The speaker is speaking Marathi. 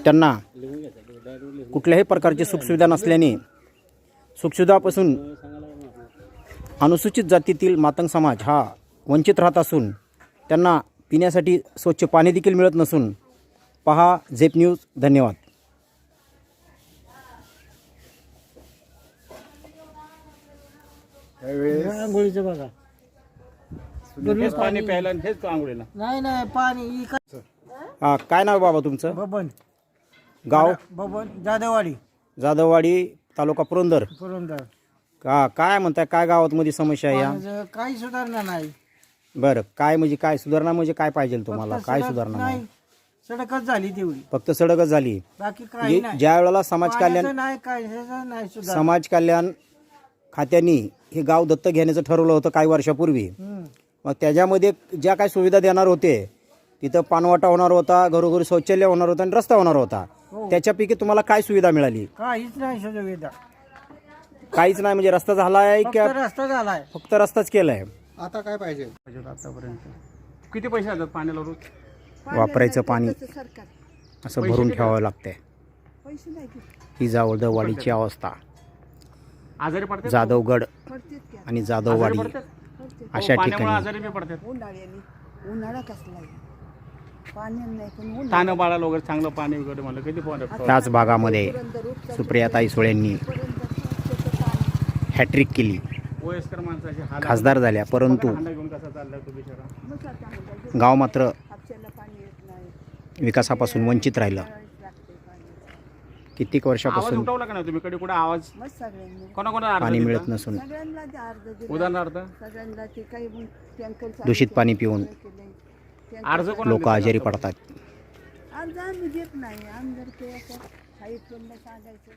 त्यांना कुठल्याही प्रकारची सुखसुविधा नसल्याने सुखसुविधापासून अनुसूचित जातीतील मातंग समाज हा वंचित राहत असून त्यांना पिण्यासाठी स्वच्छ पाणी देखील मिळत नसून पहा झेप न्यूज. धन्यवाद. आंघोळीचं बघा पाणी प्यायला आणि हेच आंघोळीला नाही पाणी काय नाव बाबा तुमचं? बबन गाव? बबन जाधववाडी जाधववाडी, तालुका पुरंदर. पुरंदर. काय म्हणताय, काय गावात मध्ये समस्या आहे या? पाण्याचं काही सुधारणा नाही. बरं, काय म्हणजे काय सुधारणा म्हणजे काय पाहिजे तुम्हाला? काय सुधारणा नाही? सडकच झाली तेवढी, फक्त सडकच झाली. बाकी काही नाही. ज्या वेळेला समाज कल्याण नाही काय नाही सुधारणा. समाज कल्याण खात्याने हे गाव दत्तक घेण्याचं ठरवलं होतं काही वर्षापूर्वी. मग त्याच्यामध्ये ज्या काही सुविधा देणार होते तिथं पाणवाटा होणार होता, घरोघरी शौचालय होणार होतं आणि रस्ता होणार होता. त्याच्यापैकी तुम्हाला काय सुविधा मिळाली? काहीच नाही सुविधा. काहीच नाही म्हणजे रस्ता झालाय फक्त की रस्ता झालाय? फक्त रस्ताच केलाय? आता काय पाहिजे आतापर्यंत किती पैसे जातात पाण्याला रोज? वापरायचं पाणी असं भरून ठेवावं लागतंय. ही जाधववाडीची अवस्था. आजारी पडतात जाधवगड आणि जाधववाडी अशा ठिकाणी आजारी बी पडतात. उन्हाळा कसला आहे, पाणी नाही पण तानं बाळाला वगैरे चांगलं पाणी वगैरे म्हणलं किती पाणी. त्याच भागामध्ये सुप्रियाताई सुळेंनी हॅट्रिक केली, वयस्कर माणसाचे हाल खासदार झाल्या, परंतु हांडा घेऊन कसा चाललाय तो बिचारा. गाव मात्र हापशाला पाणी येत नाही, विकासापासून वंचित राहिलं. कित्येक आवाज वर्षापासून उठवला का नाही तुम्ही कधी कुठे आवाज? मग सगळ्यांना कोणाकोणा पाणी मिळत नसून सगळ्यांना ते अर्ज दिला. उदाहरणार्थ सगळ्यांना ते काही टँकर दूषित पाणी पिऊन अर्ज कोण लोक आजारी पडतात. अर्ज आम्ही देत नाही. आमदार ते असं साहित्य सांगायचं